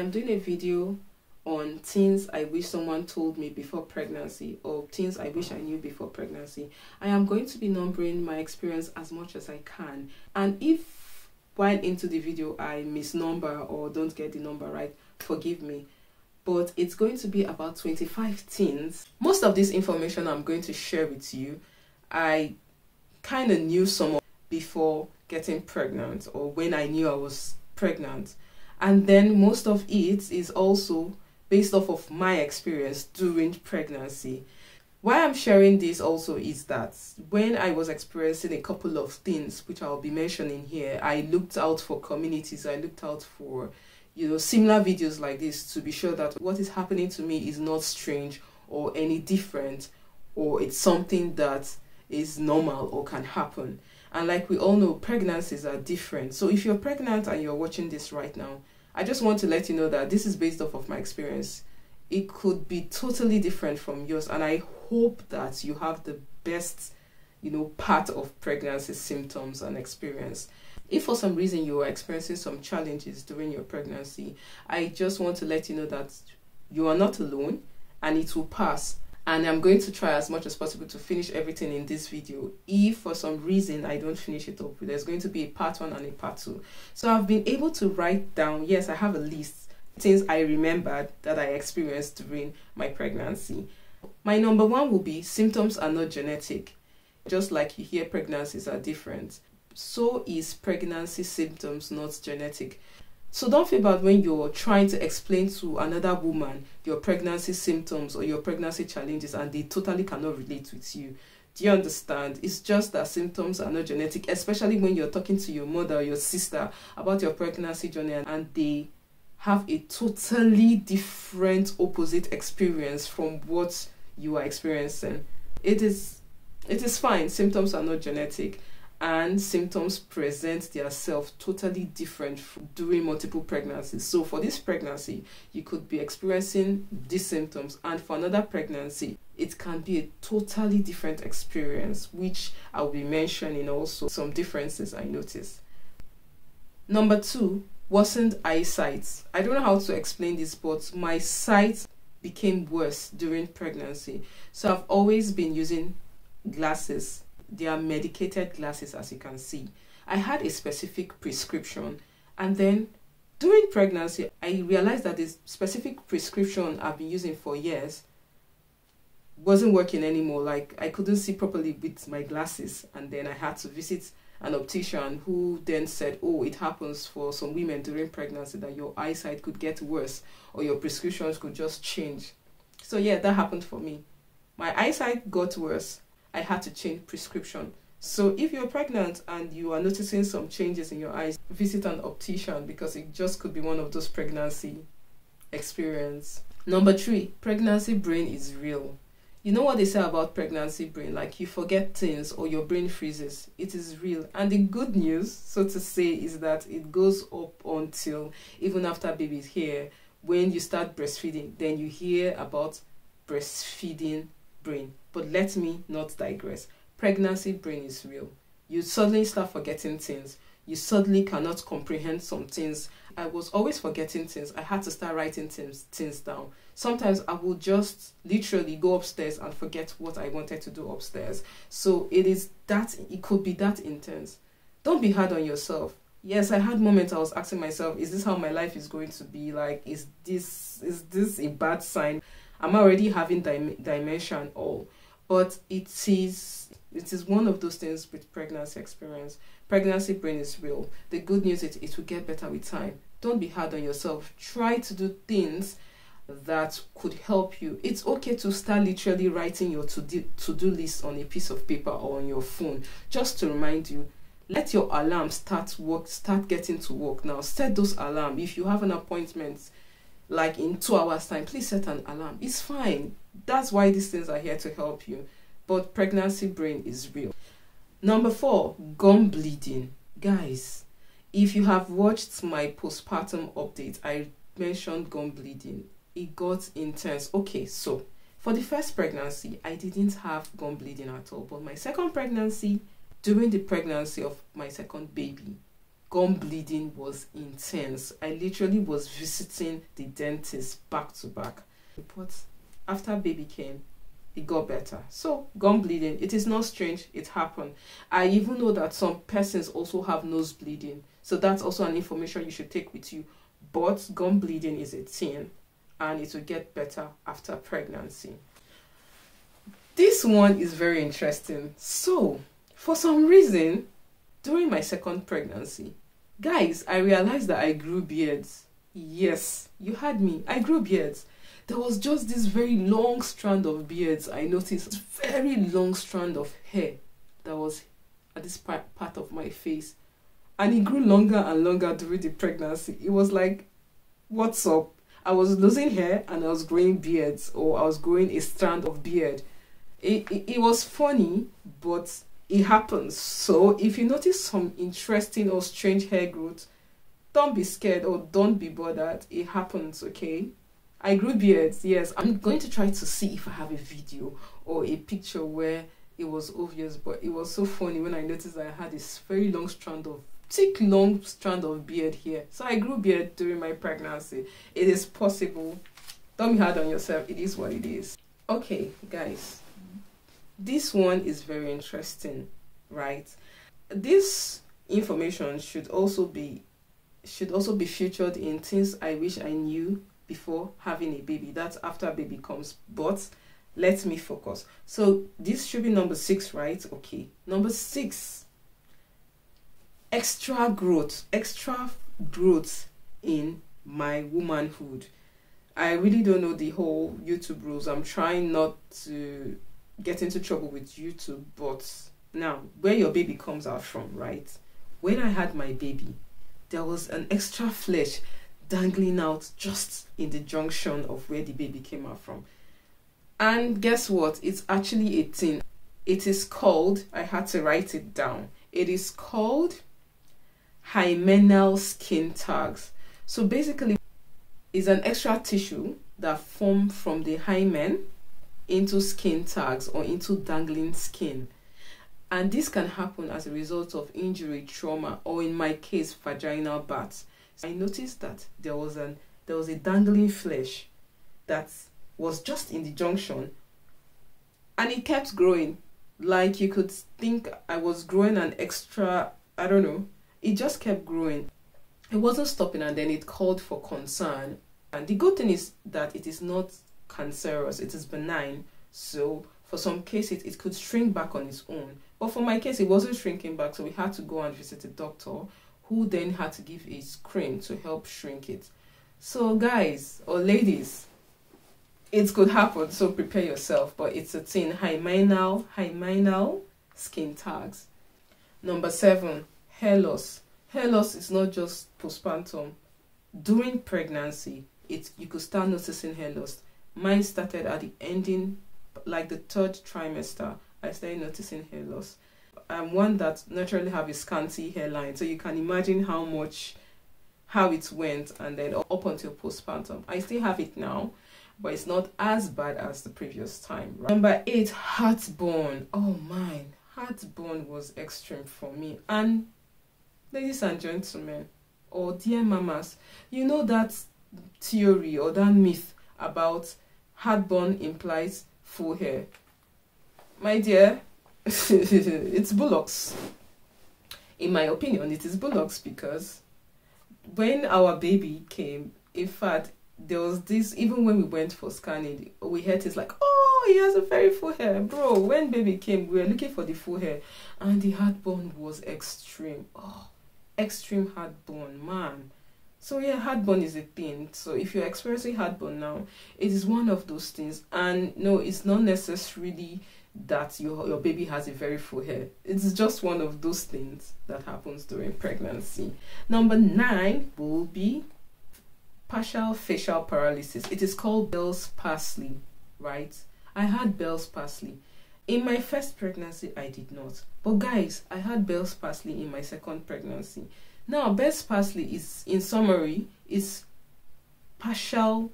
am doing a video on things I wish someone told me before pregnancy, or things I wish I knew before pregnancy. I am going to be numbering my experience as much as I can, and if while into the video I misnumber or don't get the number right, forgive me. But it's going to be about 25 things. Most of this information I'm going to share with you, I kind of knew some of before getting pregnant, or when I knew I was pregnant. And then most of it is also based off of my experience during pregnancy. Why I'm sharing this also is that when I was experiencing a couple of things, which I'll be mentioning here, I looked out for communities, I looked out for, similar videos like this to be sure that what is happening to me is not strange or any different, or it's something that is normal or can happen. And like we all know, pregnancies are different. So if you're pregnant and you're watching this right now, I just want to let you know that this is based off of my experience. It could be totally different from yours, and I hope that you have the best, part of pregnancy symptoms and experience. If for some reason you are experiencing some challenges during your pregnancy, I just want to let you know that you are not alone and it will pass. And I'm going to try as much as possible to finish everything in this video. If for some reason I don't finish it up, there's going to be a part 1 and a part 2. So I've been able to write down, yes, I have a list, things I remembered that I experienced during my pregnancy. My number 1 will be symptoms are not genetic. Just like you hear pregnancies are different, so is pregnancy symptoms not genetic. So don't feel bad when you're trying to explain to another woman your pregnancy symptoms or your pregnancy challenges and they totally cannot relate with you. Do you understand? It's just that symptoms are not genetic, especially when you're talking to your mother or your sister about your pregnancy journey and they have a totally different opposite experience from what you are experiencing. It is fine. Symptoms are not genetic. And symptoms present themselves totally different during multiple pregnancies. So for this pregnancy, you could be experiencing these symptoms, and for another pregnancy, it can be a totally different experience, which I'll be mentioning also some differences I noticed. Number 2, worsened eyesight. I don't know how to explain this, but my sight became worse during pregnancy. So I've always been using glasses. They are medicated glasses, as you can see. I had a specific prescription, and then during pregnancy I realized that this specific prescription I've been using for years wasn't working anymore. Like, I couldn't see properly with my glasses, and then I had to visit an optician who then said, oh, it happens for some women during pregnancy that your eyesight could get worse or your prescriptions could just change. So yeah, that happened for me. My eyesight got worse. I had to change prescription. So if you're pregnant and you are noticing some changes in your eyes, visit an optician, because it just could be one of those pregnancy experience. Number 3, pregnancy brain is real. You know what they say about pregnancy brain? Like, you forget things or your brain freezes. It is real. And the good news, so to say, is that it goes up until even after baby's here. When you start breastfeeding, then you hear about breastfeeding brain. But let me not digress. Pregnancy brain is real. You suddenly start forgetting things. You suddenly cannot comprehend some things. I was always forgetting things. I had to start writing things down. Sometimes I will just literally go upstairs and forget what I wanted to do upstairs. So it could be that intense. Don't be hard on yourself. Yes, I had moments I was asking myself, is this how my life is going to be? Like, is this a bad sign? I'm already having dementia and all. But it is one of those things with pregnancy experience. Pregnancy brain is real. The good news is it will get better with time. Don't be hard on yourself. Try to do things that could help you. It's okay to start literally writing your to-do list on a piece of paper or on your phone, just to remind you. Let your alarm start getting to work now. Set those alarms. If you have an appointment like in 2 hours time, please set an alarm. It's fine. That's why these things are here to help you. But pregnancy brain is real. Number 4, gum bleeding. Guys, if you have watched my postpartum update, I mentioned gum bleeding. It got intense. Okay, so for the first pregnancy, I didn't have gum bleeding at all. But my second pregnancy, during the pregnancy of my second baby, gum bleeding was intense. I literally was visiting the dentist back to back. But after baby came, it got better. So gum bleeding, it is not strange, it happened. I even know that some persons also have nose bleeding, so that's also an information you should take with you. But gum bleeding is a thing, and it will get better after pregnancy. This one is very interesting. So for some reason, during my second pregnancy, guys, I realized that I grew beards. Yes, you heard me, I grew beards. There was just this very long strand of beards. I noticed very long strand of hair that was at this part of my face. And it grew longer and longer during the pregnancy. It was like, what's up? I was losing hair and I was growing beards, or I was growing a strand of beard. It was funny, but it happens. So if you notice some interesting or strange hair growth, don't be scared or don't be bothered. It happens, okay? I grew beards, yes. I'm going to try to see if I have a video or a picture where it was obvious, but it was so funny when I noticed that I had this very long strand of, thick long strand of beard here. So I grew beard during my pregnancy. It is possible. Don't be hard on yourself. It is what it is. Okay, guys. This one is very interesting, right? This information should also be featured in things I wish I knew before having a baby. That's after a baby comes, but let me focus. So this should be number 6, right? Okay, number 6, extra growth in my womanhood. I really don't know the whole YouTube rules. I'm trying not to get into trouble with YouTube, but now where your baby comes out from, right? When I had my baby, there was an extra flesh dangling out just in the junction of where the baby came out from. And guess what? It's actually a thing. It is called, I had to write it down, it is called Hymenal skin tags. So basically, it's an extra tissue that form from the hymen into skin tags or into dangling skin. And this can happen as a result of injury, trauma, or in my case, vaginal birth. I noticed that there was a dangling flesh that was just in the junction, and it kept growing. Like you could think I was growing an extra, I don't know. It just kept growing. It wasn't stopping, and then it called for concern. And the good thing is that it is not cancerous, it is benign. So for some cases, it could shrink back on its own. But for my case, it wasn't shrinking back, so we had to go and visit a doctor, who then had to give a cream to help shrink it. So guys or ladies, it could happen, so prepare yourself. But it's a thing. Hymenal skin tags. Number 7, hair loss. Hair loss is not just postpartum. During pregnancy, you could start noticing hair loss. Mine started at the ending, like the 3rd trimester. I started noticing hair loss. I'm one that naturally have a scanty hairline, so you can imagine how it went, and then up until postpartum. I still have it now, but it's not as bad as the previous time. Right? Number 8, heartburn. Oh my, heartburn was extreme for me. And ladies and gentlemen, or dear mamas, you know that theory or that myth about heartburn implies full hair. My dear, it's bullocks. In my opinion, it is bullocks, because when our baby came, in fact, there was this, even when we went for scanning, we heard things like, oh, he has a very full hair. Bro, when baby came, we were looking for the full hair, and the heartburn was extreme. Oh, extreme heartburn, man. So yeah, heartburn is a thing. So if you're experiencing heartburn now, it is one of those things. And no, it's not necessarily that your baby has a very full hair. It's just one of those things that happens during pregnancy. Number 9 will be partial facial paralysis. It is called Bell's palsy, right? I had Bell's palsy. In my first pregnancy, I did not. But guys, I had Bell's palsy in my second pregnancy. Now, Bell's palsy is, in summary, is partial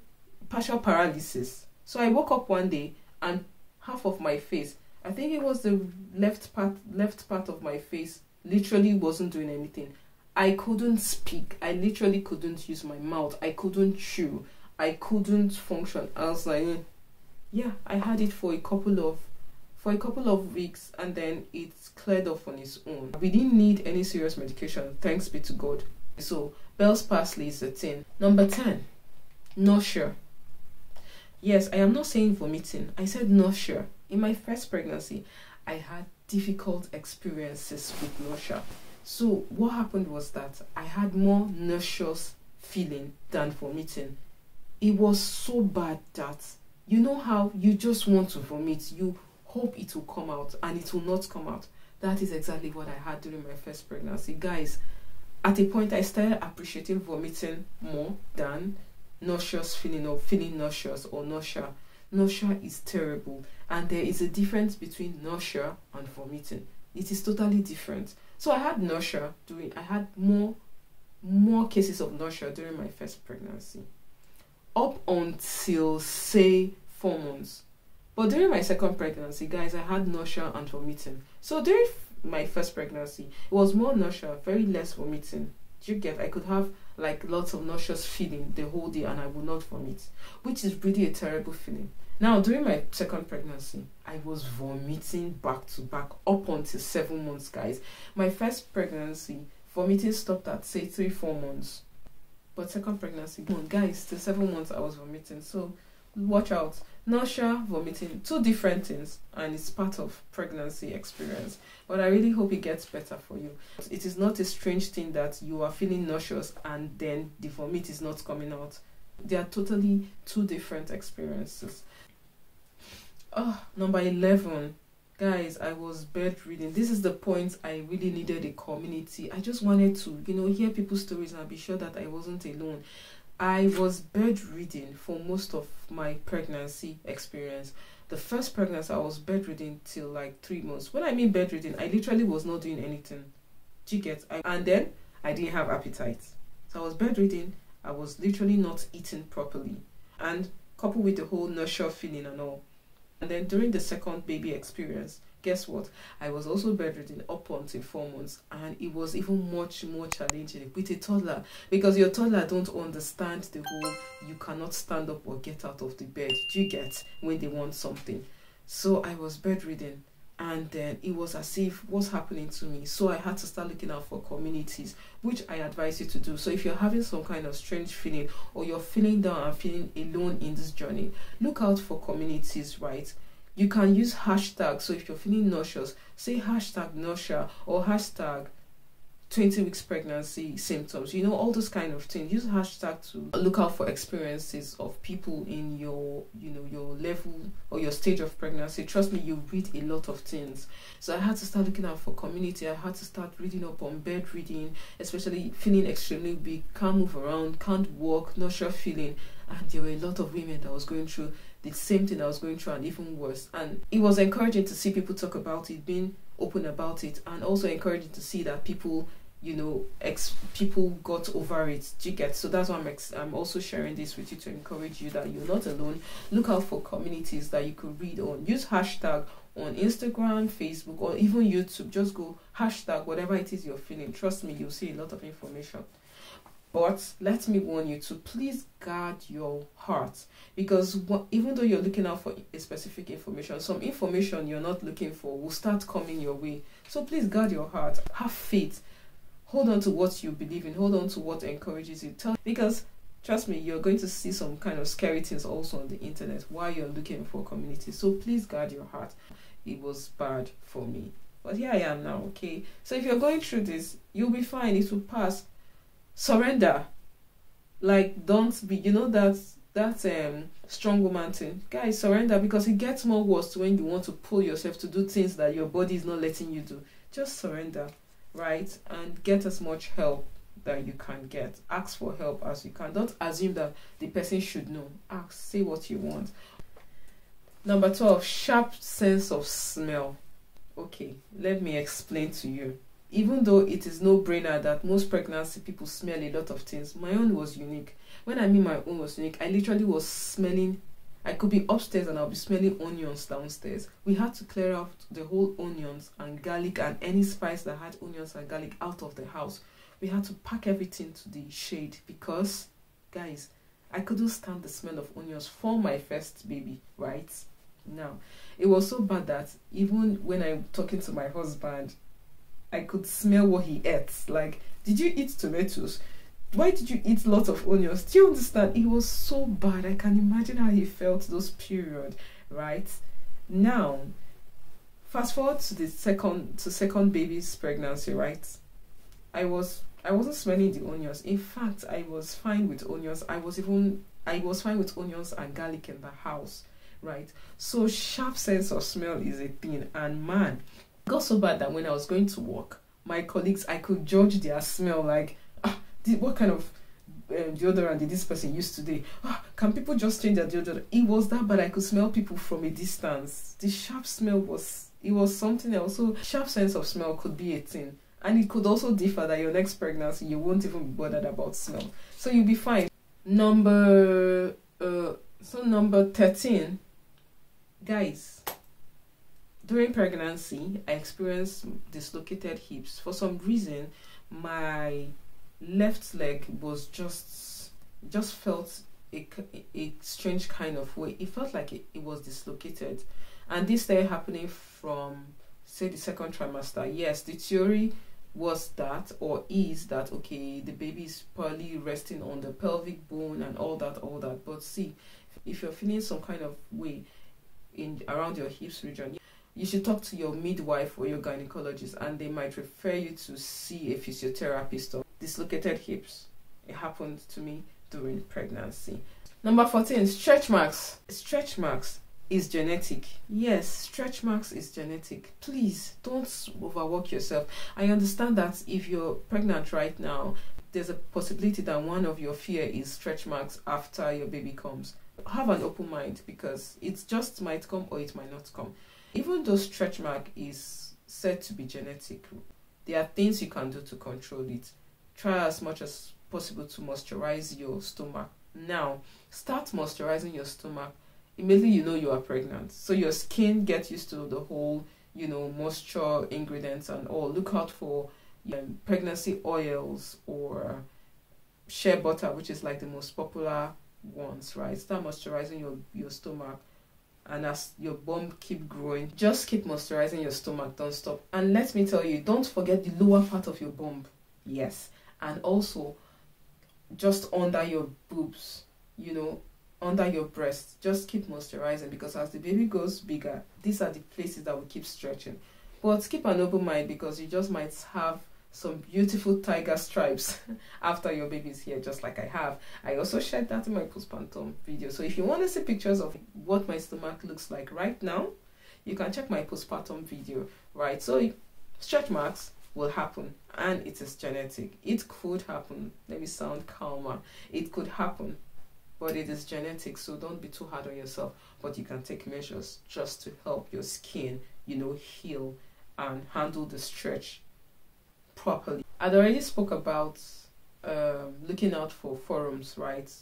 paralysis. So I woke up one day and half of my face, I think it was the left part of my face, literally wasn't doing anything. I couldn't speak. I literally couldn't use my mouth. I couldn't chew. I couldn't function. I was like, yeah, I had it for a couple of weeks, and then it cleared off on its own. We didn't need any serious medication, thanks be to God. So Bell's palsy is a thing. Number 10, nausea. Yes, I am not saying vomiting. I said nausea. In my first pregnancy, I had difficult experiences with nausea. So what happened was that I had more nauseous feeling than vomiting. It was so bad that, you know how you just want to vomit, you hope it will come out and it will not come out. That is exactly what I had during my first pregnancy. Guys, at a point I started appreciating vomiting more than nauseous feeling, or feeling nauseous or nausea. Nausea is terrible, and there is a difference between nausea and vomiting. It is totally different. So I had nausea I had more cases of nausea during my first pregnancy, up until say 4 months. But during my second pregnancy, guys, I had nausea and vomiting. So during my first pregnancy, it was more nausea, very less vomiting. Do you get? I could have like lots of nauseous feeling the whole day and I would not vomit, which is really a terrible feeling. Now, during my second pregnancy, I was vomiting back to back up until 7 months, guys. My first pregnancy, vomiting stopped at say 3-4 months. But second pregnancy, guys, till 7 months I was vomiting. So watch out. Nausea, vomiting, 2 different things, and it's part of pregnancy experience. But I really hope it gets better for you. It is not a strange thing that you are feeling nauseous and then the vomit is not coming out. They are totally 2 different experiences. Number 11, guys, I was bedridden. This is the point I really needed a community. I just wanted to, hear people's stories and be sure that I wasn't alone. I was bedridden for most of my pregnancy experience. The first pregnancy, I was bedridden till like 3 months. When I mean bedridden, I literally was not doing anything. Do you get? And then I didn't have appetite. So I was bedridden. I was literally not eating properly. And coupled with the whole nausea feeling and all. And then during the second baby experience, guess what? I was also bedridden up until 4 months, and it was even much more challenging with a toddler, because your toddler don't understand the whole you cannot stand up or get out of the bed. Do you get? When they want something. So I was bedridden, and then it was as if what's happening to me. So I had to start looking out for communities, which I advise you to do. So if you're having some kind of strange feeling, or you're feeling down and feeling alone in this journey, look out for communities, right? You can use hashtags. So if you're feeling nauseous, say hashtag nausea or hashtag 20 weeks pregnancy symptoms, all those kind of things. Use hashtag to look out for experiences of people in your your level or your stage of pregnancy. Trust me, you read a lot of things. So I had to start looking out for community. I had to start reading up on bedridden, especially feeling extremely weak, can't move around, can't walk, nausea feeling. And there were a lot of women that was going through the same thing I was going through, and even worse. And it was encouraging to see people talk about it, being open about it, and also encouraging to see that people people got over it. Do you get? So that's why I'm also sharing this with you, to encourage you that you're not alone. Look out for communities that you could read on. Use hashtag on Instagram, Facebook, or even YouTube. Just go hashtag whatever it is you're feeling. Trust me, you'll see a lot of information. But let me warn you to please guard your heart, because even though you're looking out for a specific information, some information you're not looking for will start coming your way. So please guard your heart. Have faith. Hold on to what you believe in. Hold on to what encourages you. Because trust me, you're going to see some kind of scary things also on the internet while you're looking for community. So please guard your heart. It was bad for me, but here I am now. Okay, so if you're going through this, you'll be fine. It will pass. Surrender. Like, don't be, that strong woman thing. Guys, surrender, because it gets more worse when you want to pull yourself to do things that your body is not letting you do. Just surrender, right? And get as much help that you can get. Ask for help as you can. Don't assume that the person should know. Ask, say what you want. Number 12, sharp sense of smell. Okay, let me explain to you. Even though it is no-brainer that most pregnancy people smell a lot of things, my own was unique. When I mean my own was unique, I literally was smelling. I could be upstairs and I'll be smelling onions downstairs. We had to clear out the whole onions and garlic and any spice that had onions and garlic out of the house We had to pack everything to the shade because, guys, I couldn't stand the smell of onions for my first baby, right? Now, it was so bad that even when I'm talking to my husband, I could smell what he ate. Like, did you eat tomatoes? Why did you eat lots of onions? Do you understand? It was so bad. I can imagine how he felt those period, right? Now, fast forward to the second baby's pregnancy, right? I wasn't smelling the onions. In fact, I was fine with onions. I was fine with onions and garlic in the house, right? So sharp sense of smell is a thing. And man, it got so bad that when I was going to work, my colleagues, I could judge their smell. Like, what kind of deodorant did this person use today? Can people just change their deodorant? It was that bad. I could smell people from a distance. The sharp smell was something else. So sharp sense of smell could be a thing. And it could also differ that your next pregnancy, you won't even be bothered about smell. So you'll be fine. Number 13, guys, during pregnancy, I experienced dislocated hips. For some reason, my left leg was just felt a strange kind of way. It felt like it was dislocated. And this started happening from, say, the second trimester. Yes, the theory was that, or is that, okay, the baby is probably resting on the pelvic bone and all that. But see, if you're feeling some kind of way around your hips region, you should talk to your midwife or your gynecologist, and they might refer you to see a physiotherapist. Or dislocated hips. It happened to me during pregnancy. Number 14, stretch marks. Stretch marks is genetic. Yes, stretch marks is genetic. Please don't overwork yourself. I understand that if you're pregnant right now, there's a possibility that one of your fear is stretch marks after your baby comes. Have an open mind, because it just might come or it might not come. Even though stretch mark is said to be genetic, there are things you can do to control it. Try as much as possible to moisturize your stomach. Now, start moisturizing your stomach immediately you know you are pregnant. So your skin gets used to the whole, moisture ingredients and all. Look out for pregnancy oils or shea butter, which is like the most popular ones, right? Start moisturizing your stomach. And as your bum keep growing, just keep moisturizing your stomach, don't stop. And let me tell you, don't forget the lower part of your bum. Yes. And also just under your boobs, under your breast, just keep moisturizing, because as the baby goes bigger, these are the places that will keep stretching. But keep an open mind, because you just might have some beautiful tiger stripes after your baby is here, just like I have. I also shared that in my postpartum video. So if you want to see pictures of what my stomach looks like right now, you can check my postpartum video, right? So stretch marks will happen, and it is genetic. It could happen. Let me sound calmer. It could happen, but it is genetic, so don't be too hard on yourself. But you can take measures just to help your skin, heal and handle the stretch properly. I'd already spoke about looking out for forums, right?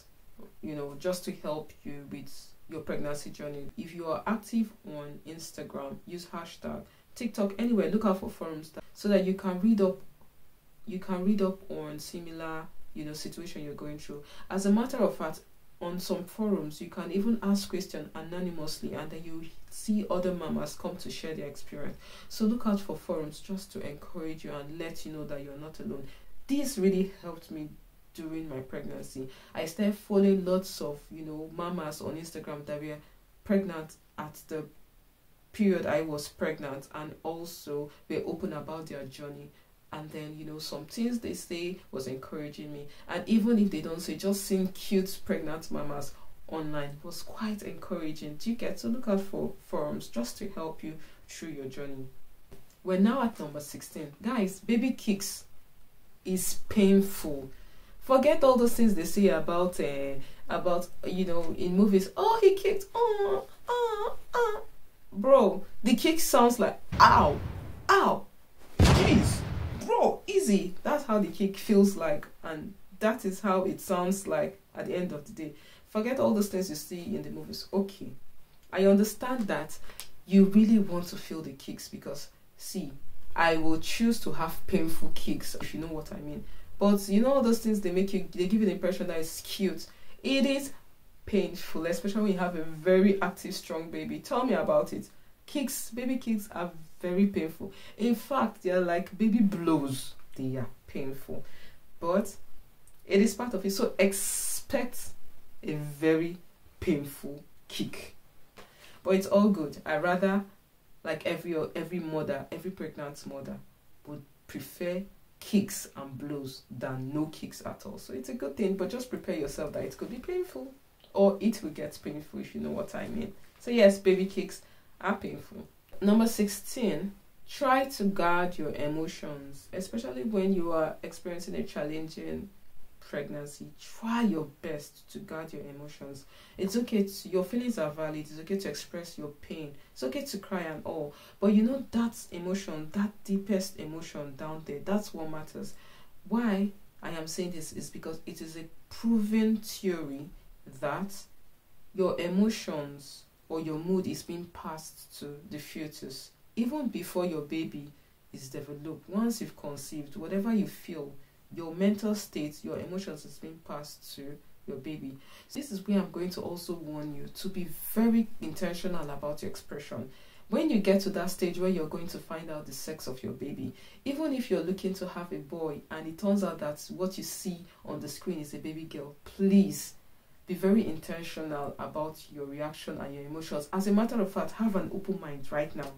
Just to help you with your pregnancy journey. If you are active on Instagram, use hashtag, TikTok, anywhere, look out for forums so that you can read up on similar, situation you're going through. As a matter of fact, on some forums, you can even ask questions anonymously, and then you see other mamas come to share their experience. So look out for forums just to encourage you and let you know that you're not alone. This really helped me during my pregnancy. I started following lots of, mamas on Instagram that were pregnant at the period I was pregnant, and also were open about their journey. And then, some things they say was encouraging me. And even if they don't say, just seeing cute pregnant mamas online was quite encouraging. Do you get to look out for forums just to help you through your journey? We're now at number 16. Guys, baby kicks is painful. Forget all those things they say about in movies. Oh, he kicked. Bro, the kick sounds like, ow, ow, jeez. Bro, easy. That's how the kick feels like, and that is how it sounds like at the end of the day. Forget all those things you see in the movies. Okay, I understand that you really want to feel the kicks, because see, I will choose to have painful kicks, if you know what I mean. But you know all those things, they give you the impression that it's cute. It is painful, especially when you have a very active, strong baby. Tell me about it. Baby kicks are very painful. In fact, they are like baby blows. They are painful. But it is part of it. So expect a very painful kick. But it's all good. I rather, like every mother, every pregnant mother would prefer kicks and blows than no kicks at all. So it's a good thing, but just prepare yourself that it could be painful, or it will get painful, if you know what I mean. So yes, baby kicks are painful. Number 16, try to guard your emotions, especially when you are experiencing a challenging pregnancy. Try your best to guard your emotions. It's okay your feelings are valid. It's okay to express your pain. It's okay to cry and all, but you know that emotion, that deepest emotion down there, that's what matters. Why I am saying this is because it is a proven theory that your emotions or your mood is being passed to the fetus even before your baby is developed. Once you've conceived, whatever you feel, your mental state, your emotions is being passed to your baby. So this is where I'm going to also warn you to be very intentional about your expression. When you get to that stage where you're going to find out the sex of your baby, even if you're looking to have a boy and it turns out that what you see on the screen is a baby girl, please be very intentional about your reaction and your emotions. As a matter of fact, have an open mind right now,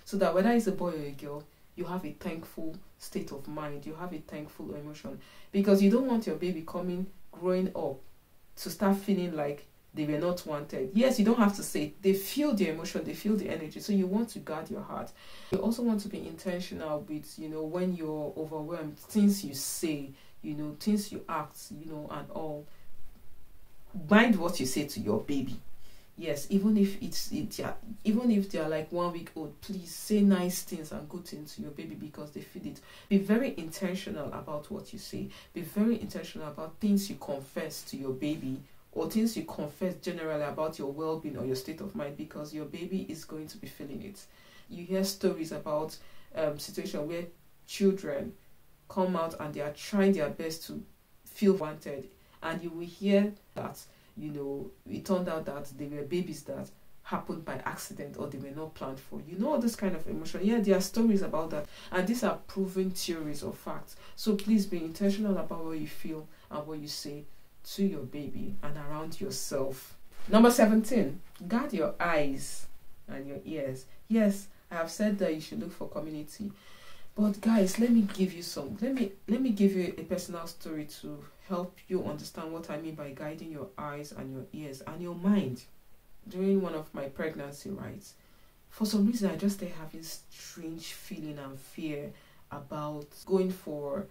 so that whether it's a boy or a girl, you have a thankful state of mind, you have a thankful emotion, because you don't want your baby growing up to start feeling like they were not wanted. Yes, you don't have to say it. They feel the emotion, they feel the energy, so you want to guard your heart. You also want to be intentional with, when you're overwhelmed, things you say, things you act, and all. Mind what you say to your baby. Yes, even if they're like 1 week old, please say nice things and good things to your baby because they feel it. Be very intentional about what you say. Be very intentional about things you confess to your baby, or things you confess generally about your well-being or your state of mind, because your baby is going to be feeling it. You hear stories about situations where children come out and they are trying their best to feel wanted, and you will hear that it turned out that they were babies that happened by accident or they were not planned for. All this kind of emotion. Yeah, there are stories about that, and these are proven theories or facts. So please be intentional about what you feel and what you say to your baby and around yourself. Number 17, guard your eyes and your ears. Yes, I have said that you should look for community, but guys, let me give you a personal story to help you understand what I mean by guiding your eyes and your ears and your mind. During one of my pregnancy, right, for some reason I just started having strange feeling and fear about going for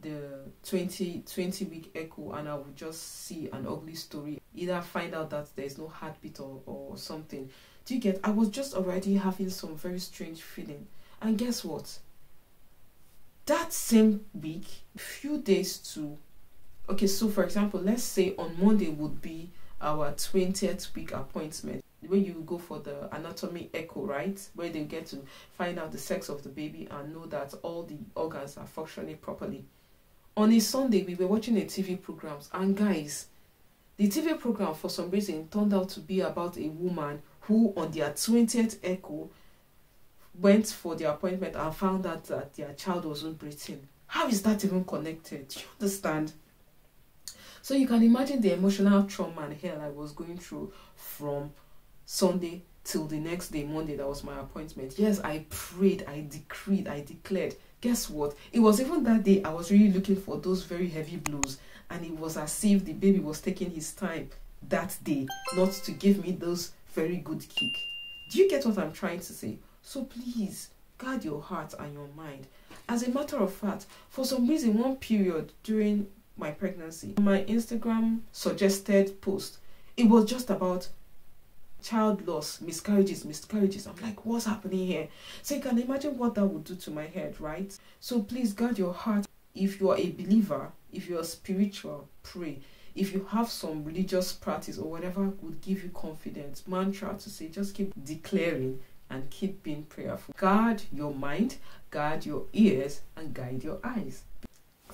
the 20-week echo, and I would just see an ugly story, either find out that there's no heartbeat or something. Do you get? I was just already having some very strange feeling, and guess what? That same week, few days to okay, so for example, let's say on Monday would be our 20th week appointment, where you go for the anatomy echo, right? Where they get to find out the sex of the baby and know that all the organs are functioning properly. On a Sunday, we were watching a TV program, and guys, the TV program for some reason turned out to be about a woman who on their 20th echo went for the appointment and found out that their child wasn't breathing. How is that even connected? Do you understand? So you can imagine the emotional trauma and hell I was going through from Sunday till the next day, Monday. That was my appointment. Yes, I prayed, I decreed, I declared. Guess what? It was even that day I was really looking for those very heavy blows, and it was as if the baby was taking his time that day not to give me those very good kick. Do you get what I'm trying to say? So please, guard your heart and your mind. As a matter of fact, for some reason, one period during my pregnancy, my Instagram suggested post, it was just about child loss, miscarriages. I'm like, what's happening here? So you can imagine what that would do to my head, right? So please guard your heart. If you are a believer, if you are spiritual, pray. If you have some religious practice or whatever would give you confidence, mantra to say, just keep declaring and keep being prayerful. Guard your mind, guard your ears, and guide your eyes.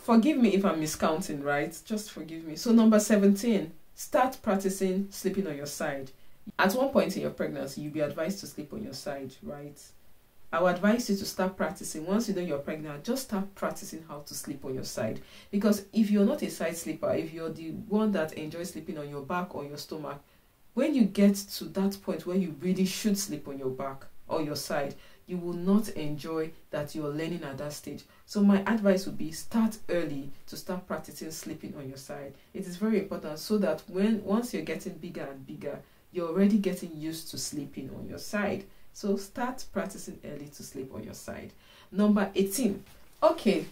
Forgive me if I'm miscounting, right? Just forgive me. So number 17, start practicing sleeping on your side. At one point in your pregnancy, you'll be advised to sleep on your side, right? I would advise you to start practicing. Once you know you're pregnant, just start practicing how to sleep on your side. Because if you're not a side sleeper, if you're the one that enjoys sleeping on your back or your stomach, when you get to that point where you really should sleep on your back or your side, you will not enjoy that you're learning at that stage. So my advice would be start early to start practicing sleeping on your side. It is very important so that once you're getting bigger and bigger, you're already getting used to sleeping on your side. So start practicing early to sleep on your side. Number 18. Okay,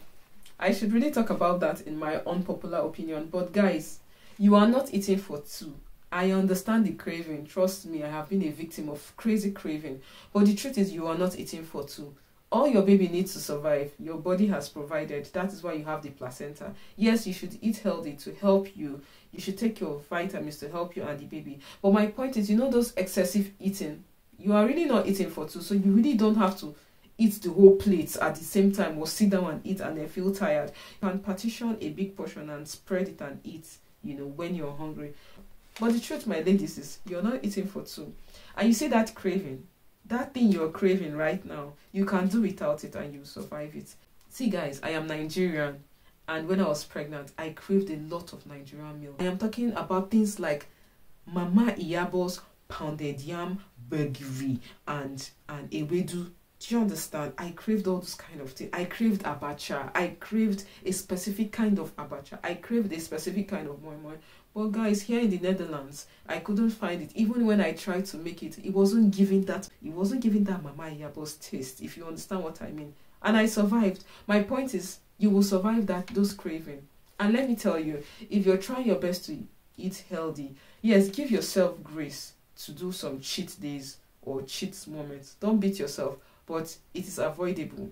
I should really talk about that in my unpopular opinion. But guys, you are not eating for two. I understand the craving. Trust me, I have been a victim of crazy craving. But the truth is you are not eating for two. All your baby needs to survive, your body has provided. That is why you have the placenta. Yes, you should eat healthy to help you. You should take your vitamins to help you and the baby. But my point is, those excessive eating, you are really not eating for two. So you really don't have to eat the whole plate at the same time or sit down and eat and then feel tired. You can partition a big portion and spread it and eat, when you're hungry. But the truth, my ladies, is you're not eating for two. And you see that craving, that thing you're craving right now, you can do without it and you survive it. See guys, I am Nigerian, and when I was pregnant, I craved a lot of Nigerian meal. I am talking about things like Mama Iyabo's pounded yam, burgeri, and ewedu. Do you understand? I craved all those kind of things. I craved abacha. I craved a specific kind of abacha. I craved a specific kind of moi moi. But guys, here in the Netherlands, I couldn't find it. Even when I tried to make it, it wasn't giving that Mama Iyabo's taste, if you understand what I mean. And I survived. My point is, you will survive those craving. And let me tell you, if you're trying your best to eat healthy, yes, give yourself grace to do some cheat days or cheat moments. Don't beat yourself, but it is avoidable.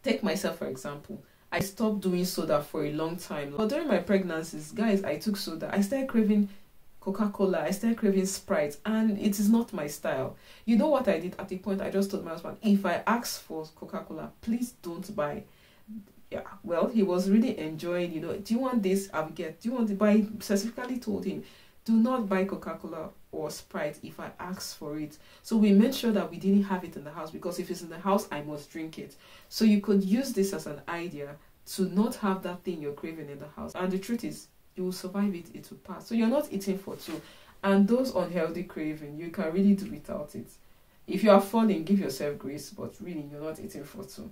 Take myself, for example. I stopped doing soda for a long time. But during my pregnancies, guys, I took soda. I started craving Coca-Cola. I started craving Sprite. And it is not my style. You know what I did at the point? I just told my husband, if I ask for Coca-Cola, please don't buy. Yeah, well, he was really enjoying, do you want this? I'll get. Do you want to buy? Specifically told him, do not buy Coca-Cola or Sprite if I ask for it. So we made sure that we didn't have it in the house, because if it's in the house, I must drink it. So you could use this as an idea to not have that thing you're craving in the house. And the truth is, you will survive it, it will pass. So you're not eating for two. And those unhealthy craving, you can really do without it. If you are falling, give yourself grace, but really, you're not eating for two.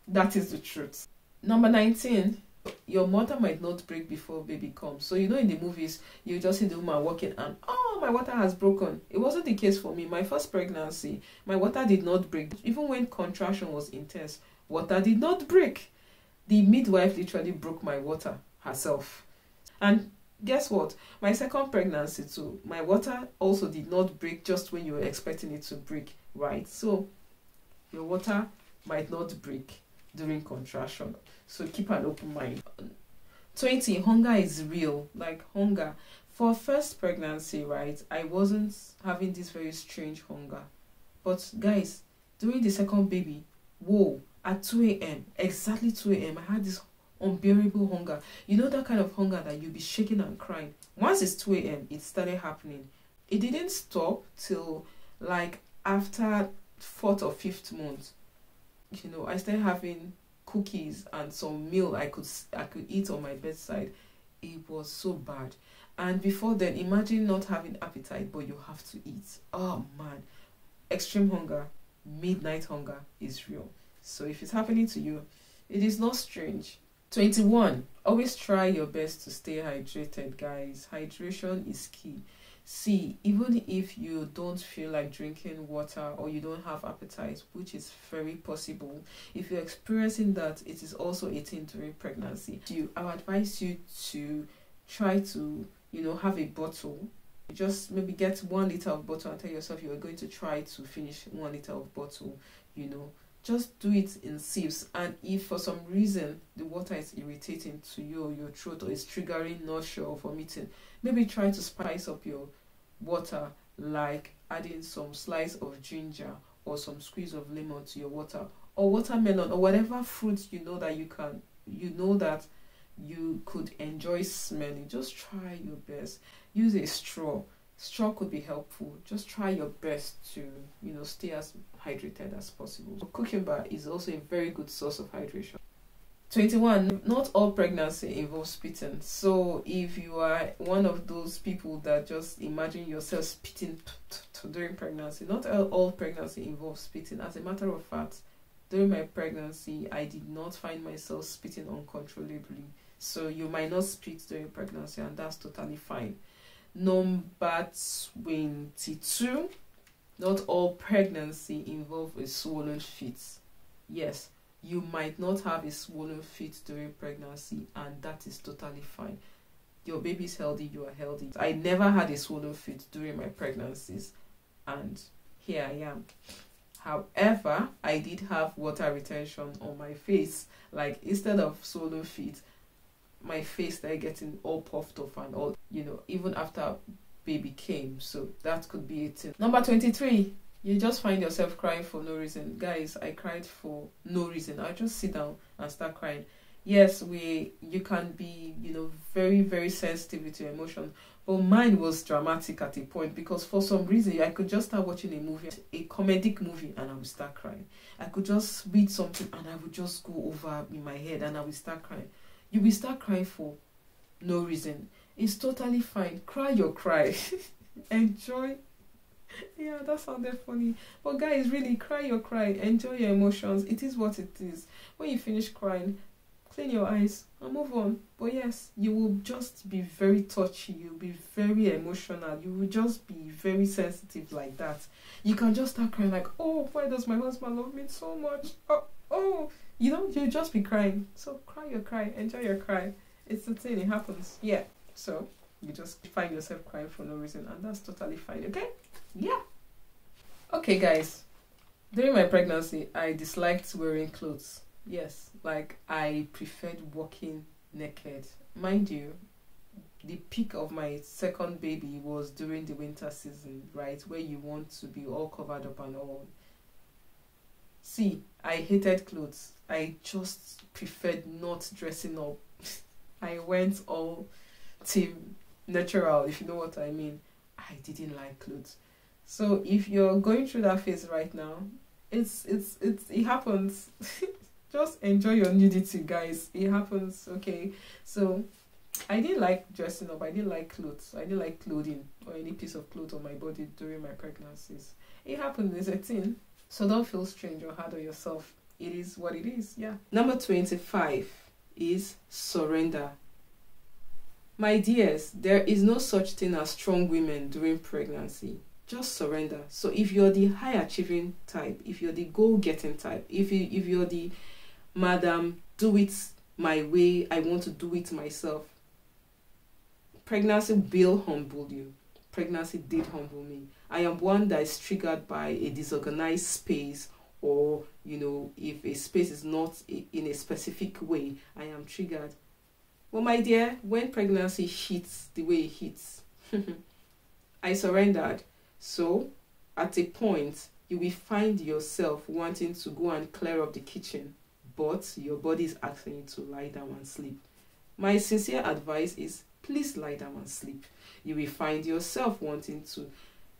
That is the truth. Number 19, your mother might not break before baby comes. So in the movies, you just see the woman walking and, oh, my water has broken. It wasn't the case for me. My first pregnancy, my water did not break. Even when contraction was intense, water did not break. The midwife literally broke my water herself. And guess what? My second pregnancy too, my water also did not break just when you were expecting it to break, right? So your water might not break during contraction. So keep an open mind. 20, hunger is real. Like hunger. For first pregnancy, right, I wasn't having this very strange hunger. But guys, during the second baby, whoa, at 2 a.m., exactly 2 a.m., I had this unbearable hunger. You know that kind of hunger that you'll be shaking and crying. Once it's 2 a.m., it started happening. It didn't stop till like after 4th or 5th month. I started having cookies and some meal I could eat on my bedside. It was so bad. And before then, imagine not having appetite, but you have to eat. Oh man, extreme hunger, midnight hunger is real. So if it's happening to you, it is not strange. 21, always try your best to stay hydrated, guys. Hydration is key. See, even if you don't feel like drinking water or you don't have appetite, which is very possible, if you're experiencing that, it is also a thing during pregnancy. I would advise you to try to, have a bottle. Just maybe get 1 liter of bottle and tell yourself you are going to try to finish 1 liter of bottle, Just do it in sips. And if for some reason the water is irritating to you or your throat or is triggering nausea or vomiting, maybe try to spice up your water, like adding some slice of ginger or some squeeze of lemon to your water, or watermelon, or whatever fruit that you can, that you could enjoy smelling, just try your best. Use a straw. Straw could be helpful. Just try your best to, stay as hydrated as possible. Cucumber is also a very good source of hydration. 21. Not all pregnancy involves spitting. So if you are one of those people that just imagine yourself spitting during pregnancy, not all pregnancy involves spitting. As a matter of fact, during my pregnancy, I did not find myself spitting uncontrollably. So you might not spit during pregnancy, and that's totally fine. Number 22. Not all pregnancy involves a swollen feet. Yes, you might not have a swollen feet during pregnancy, and that is totally fine. Your baby is healthy, you are healthy. I never had a swollen feet during my pregnancies, and here I am. However, I did have water retention on my face. Like, instead of swollen feet, my face started getting all puffed off and all, even after baby came. So that could be it. Number 23. You just find yourself crying for no reason. Guys, I cried for no reason. I just sit down and start crying. Yes, you can be, very, very sensitive with your emotions. But mine was dramatic at a point, because for some reason I could just start watching a movie, a comedic movie, and I would start crying. I could just read something and I would just go over in my head and I would start crying. You will start crying for no reason. It's totally fine. Cry your cry. Enjoy. Yeah, that sounded funny. But guys, really, cry your cry. Enjoy your emotions. It is what it is. When you finish crying, clean your eyes and move on. But yes, you will just be very touchy. You'll be very emotional. You will just be very sensitive like that. You can just start crying like, oh, why does my husband love me so much? Oh, you'll just be crying. So cry your cry. Enjoy your cry. It's the thing. It happens. Yeah. So you just find yourself crying for no reason, and that's totally fine. Okay? Yeah. Okay, guys. During my pregnancy, I disliked wearing clothes. Yes, like I preferred walking naked. Mind you, the peak of my second baby was during the winter season, right? Where you want to be all covered up and all. See, I hated clothes. I just preferred not dressing up. I went all team natural, if you know what I mean. I didn't like clothes. So if you're going through that phase right now, it happens. Just enjoy your nudity, guys. It happens, okay? So I didn't like dressing up. I didn't like clothes. I didn't like clothing or any piece of clothes on my body during my pregnancies. It happened. It's a thing. So don't feel strange or hard on yourself. It is what it is, yeah. Number 25 is surrender. My dears, there is no such thing as strong women during pregnancy. Just surrender. So if you're the high achieving type, if you're the goal getting type, if you're the madam, do it my way, I want to do it myself, pregnancy will humble you. Pregnancy did humble me. I am one that is triggered by a disorganized space, or if a space is not in a specific way, I am triggered. Well, my dear, when pregnancy hits the way it hits, I surrendered. So, at a point, you will find yourself wanting to go and clear up the kitchen, but your body is asking you to lie down and sleep. My sincere advice is, please lie down and sleep. You will find yourself wanting to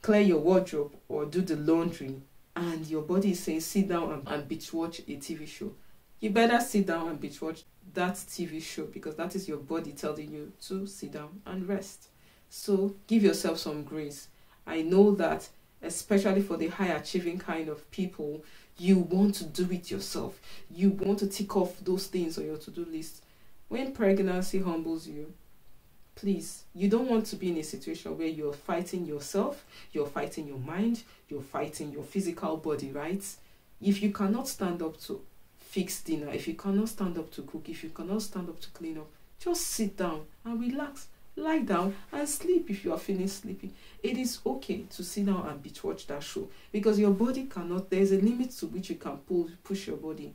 clear your wardrobe or do the laundry, and your body is saying, sit down and binge watch a TV show. You better sit down and binge watch that TV show, because that is your body telling you to sit down and rest. So give yourself some grace. I know that, especially for the high achieving kind of people, you want to do it yourself. You want to tick off those things on your to-do list. When pregnancy humbles you, please, you don't want to be in a situation where you're fighting yourself, you're fighting your mind, you're fighting your physical body, right? If you cannot stand up to fix dinner, if you cannot stand up to cook, if you cannot stand up to clean up, just sit down and relax. Lie down and sleep if you are feeling sleepy. It is okay to sit down and binge watch that show, because your body cannot, there is a limit to which you can push your body.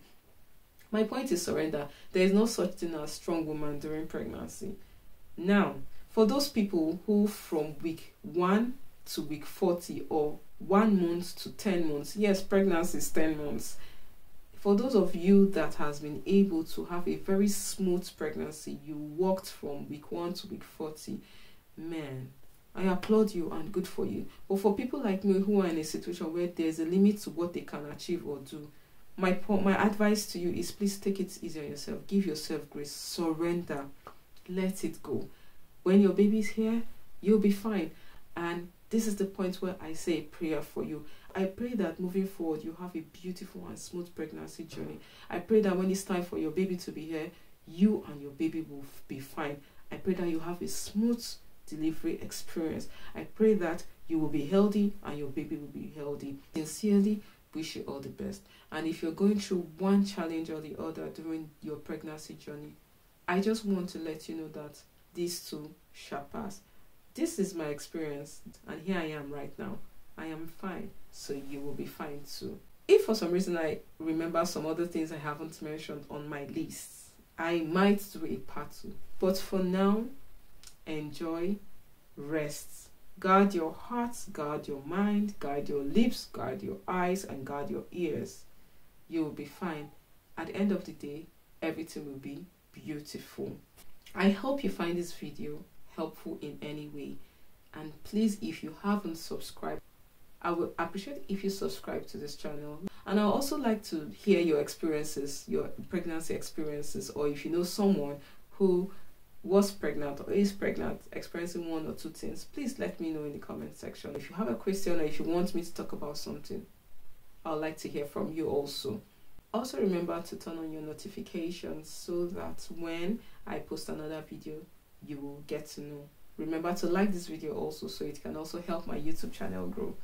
My point is surrender. There is no such thing as strong woman during pregnancy. Now, for those people who from week 1 to week 40 or 1 month to 10 months, yes, pregnancy is 10 months. For those of you that has been able to have a very smooth pregnancy, you walked from week 1 to week 40, man, I applaud you and good for you. But for people like me who are in a situation where there's a limit to what they can achieve or do, my advice to you is please take it easy on yourself. Give yourself grace. Surrender. Let it go. When your baby's here, you'll be fine. And this is the point where I say a prayer for you. I pray that moving forward, you have a beautiful and smooth pregnancy journey. I pray that when it's time for your baby to be here, you and your baby will be fine. I pray that you have a smooth delivery experience. I pray that you will be healthy and your baby will be healthy. Sincerely, wish you all the best. And if you're going through one challenge or the other during your pregnancy journey, I just want to let you know that these too shall pass. This is my experience, and here I am right now. I am fine, so you will be fine too. If for some reason I remember some other things I haven't mentioned on my list, I might do a part 2. But for now, enjoy, rest. Guard your heart, guard your mind, guard your lips, guard your eyes, and guard your ears. You will be fine. At the end of the day, everything will be beautiful. I hope you find this video helpful in any way. And please, if you haven't subscribed, I would appreciate if you subscribe to this channel. And I also like to hear your experiences, your pregnancy experiences, or if you know someone who was pregnant or is pregnant, experiencing one or two things, please let me know in the comment section. If you have a question or if you want me to talk about something, I'd like to hear from you also. Also remember to turn on your notifications so that when I post another video, you will get to know. Remember to like this video also so it can also help my YouTube channel grow.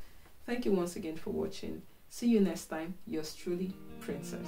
Thank you once again for watching. See you next time. Yours truly, Princess.